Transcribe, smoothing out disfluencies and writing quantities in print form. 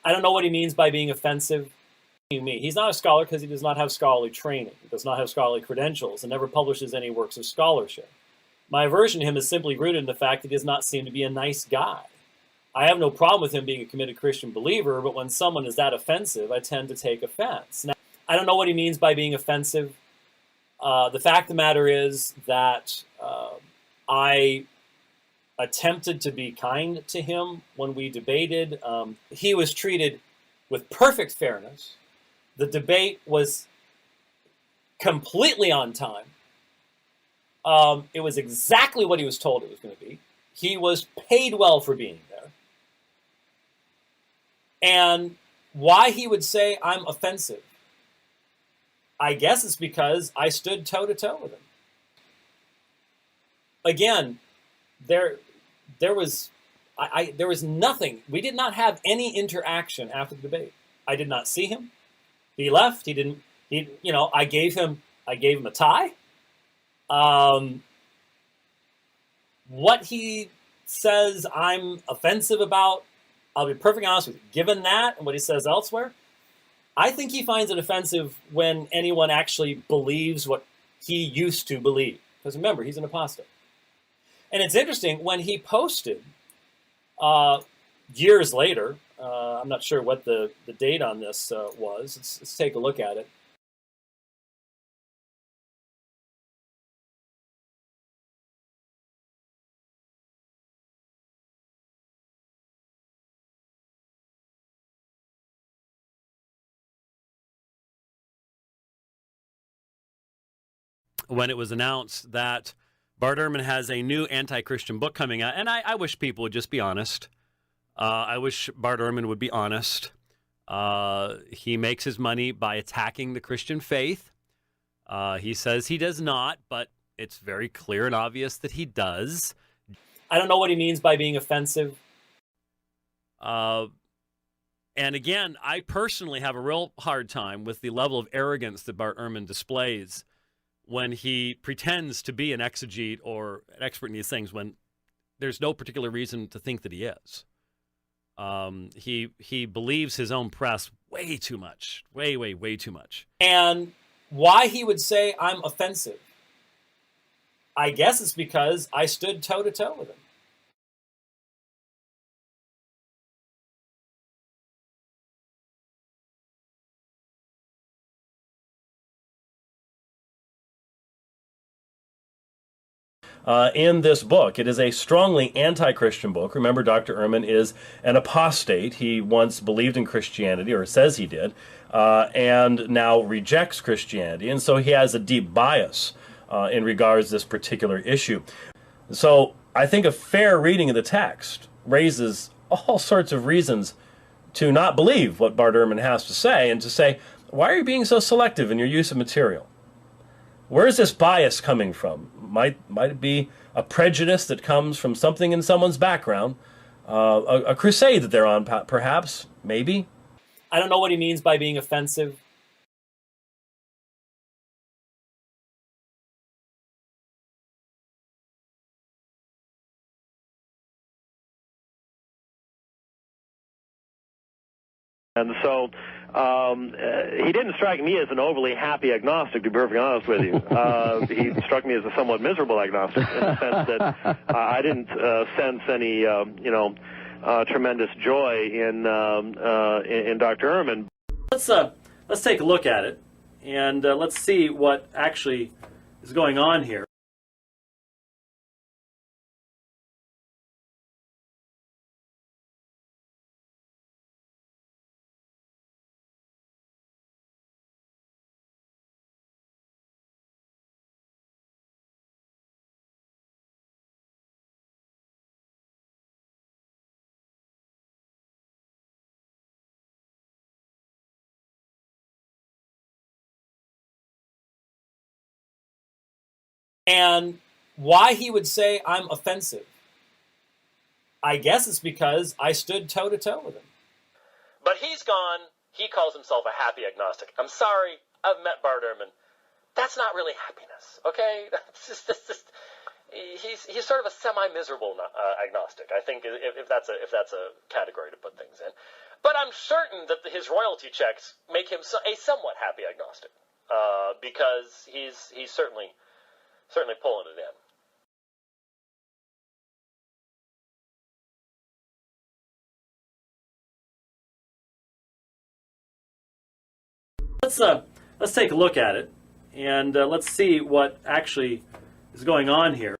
I don't know what he means by being offensive. He's not a scholar because he does not have scholarly training, he does not have scholarly credentials, and never publishes any works of scholarship. My aversion to him is simply rooted in the fact that he does not seem to be a nice guy. I have no problem with him being a committed Christian believer, but when someone is that offensive, I tend to take offense. Now, I don't know what he means by being offensive. The fact of the matter is that I attempted to be kind to him when we debated. He was treated with perfect fairness. The debate was completely on time. It was exactly what he was told it was going to be. He was paid well for being there. And why he would say I'm offensive, I guess it's because I stood toe-to-toe with him. Again, there was nothing. We did not have any interaction after the debate. I did not see him. He left. I gave him a tie. What he says I'm offensive about, I'll be perfectly honest with you, given that and what he says elsewhere, I think he finds it offensive when anyone actually believes what he used to believe. Because remember, he's an apostate. And it's interesting, when he posted years later, I'm not sure what the date on this was. Let's take a look at it. When it was announced that Bart Ehrman has a new anti-Christian book coming out, and I wish people would just be honest. I wish Bart Ehrman would be honest. He makes his money by attacking the Christian faith. He says he does not, but it's very clear and obvious that he does. I don't know what he means by being offensive. And again, I personally have a real hard time with the level of arrogance that Bart Ehrman displays when he pretends to be an exegete or an expert in these things when there's no particular reason to think that he is. He believes his own press way too much, way too much. And why he would say I'm offensive, I guess it's because I stood toe-to-toe with him. In this book. It is a strongly anti-Christian book. Remember, Dr. Ehrman is an apostate. He once believed in Christianity, or says he did, and now rejects Christianity. And so he has a deep bias in regards to this particular issue. So I think a fair reading of the text raises all sorts of reasons to not believe what Bart Ehrman has to say, and to say, why are you being so selective in your use of material? Where is this bias coming from? Might it be a prejudice that comes from something in someone's background? A crusade that they're on, perhaps? Maybe? I don't know what he means by being offensive. And so he didn't strike me as an overly happy agnostic, to be perfectly honest with you. He struck me as a somewhat miserable agnostic in the sense that I didn't sense any, tremendous joy in Dr. Ehrman. Let's take a look at it, and let's see what actually is going on here. And why he would say I'm offensive, I guess it's because I stood toe-to-toe with him. But he's gone. He calls himself a happy agnostic. I'm sorry, I've met Bart Ehrman. That's not really happiness, okay? He's sort of a semi-miserable agnostic, I think, if that's a category to put things in. But I'm certain that his royalty checks make him a somewhat happy agnostic, because he's certainly pulling it in. Let's take a look at it, and let's see what actually is going on here.